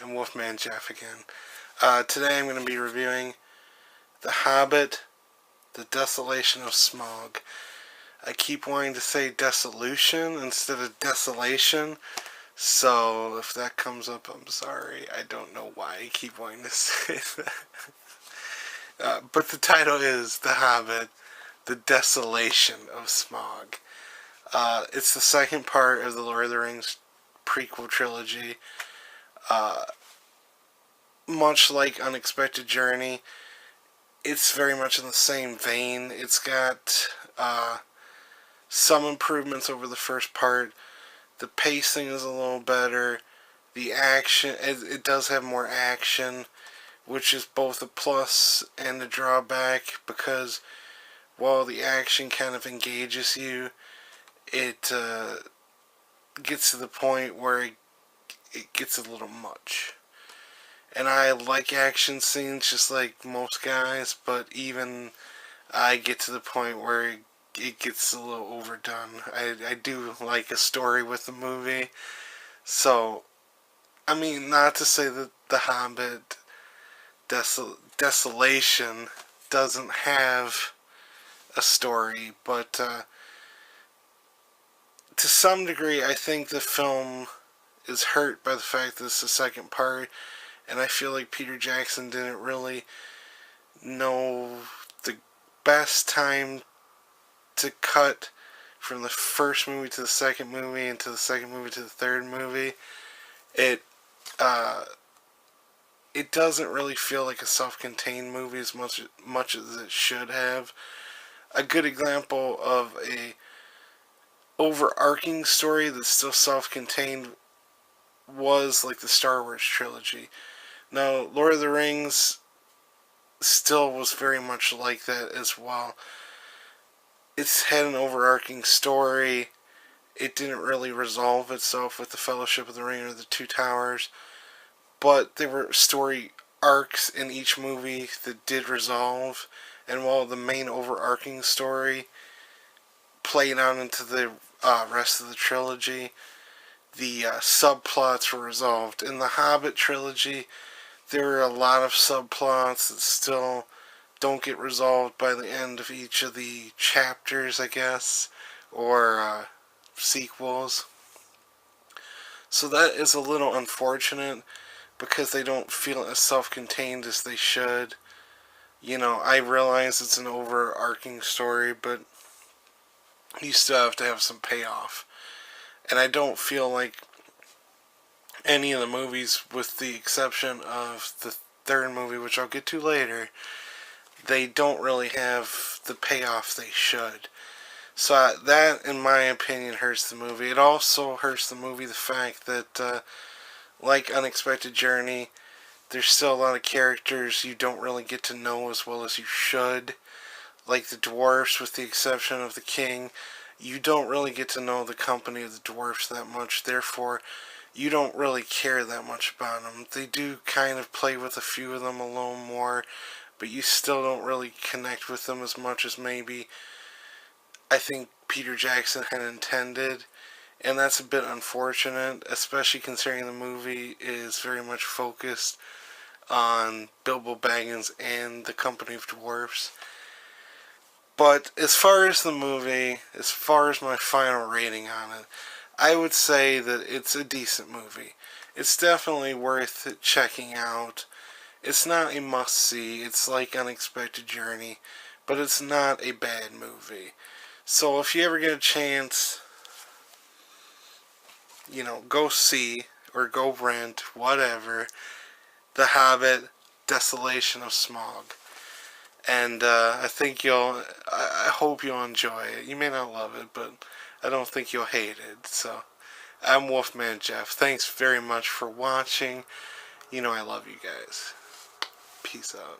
and Wolfman Jeff again. Today I'm going to be reviewing The Hobbit, The Desolation of Smaug. I keep wanting to say Dissolution instead of Desolation, so if that comes up, I'm sorry. I don't know why I keep wanting to say that. But the title is The Hobbit, The Desolation of Smaug. It's the second part of the Lord of the Rings prequel trilogy. Much like Unexpected Journey, it's very much in the same vein. It's got some improvements over the first part. The pacing is a little better. The action, it does have more action, which is both a plus and a drawback, because while the action kind of engages you, it gets to the point where it gets a little much. And I like action scenes just like most guys, but even I get to the point where it gets a little overdone. I do like a story with the movie. So, I mean, not to say that The Hobbit Desolation doesn't have a story, but to some degree I think the film is hurt by the fact that it's the second part. And I feel like Peter Jackson didn't really know the best time to cut from the first movie to the second movie and to the second movie to the third movie. It doesn't really feel like a self-contained movie as much as it should have. A good example of a overarching story that's still self-contained was like the Star Wars trilogy. Now, Lord of the Rings still was very much like that as well. It's had an overarching story. It didn't really resolve itself with the Fellowship of the Ring or the Two Towers, but there were story arcs in each movie that did resolve, and while the main overarching story played out into the rest of the trilogy, the subplots were resolved. In the Hobbit trilogy, there are a lot of subplots that still don't get resolved by the end of each of the chapters, I guess, or sequels. So that is a little unfortunate, because they don't feel as self-contained as they should. You know, I realize it's an overarching story, but you still have to have some payoff. And I don't feel like any of the movies, with the exception of the third movie, which I'll get to later, they don't really have the payoff they should. So that, in my opinion, hurts the movie. It also hurts the movie the fact that, like Unexpected Journey, there's still a lot of characters you don't really get to know as well as you should. Like the dwarfs, with the exception of the king, you don't really get to know the company of the dwarfs that much. Therefore, you don't really care that much about them. They do kind of play with a few of them a little more, but you still don't really connect with them as much as maybe I think Peter Jackson had intended. And that's a bit unfortunate, especially considering the movie is very much focused on Bilbo Baggins and the Company of Dwarfs. But as far as the movie, as far as my final rating on it, I would say that it's a decent movie. It's definitely worth checking out. It's not a must-see. It's like Unexpected Journey, but it's not a bad movie. So if you ever get a chance, you know, go see or go rent, whatever, The Hobbit, Desolation of Smaug. And I hope you'll enjoy it. You may not love it, but I don't think you'll hate it. So, I'm Wolfman Jeff. Thanks very much for watching. You know I love you guys. Peace out.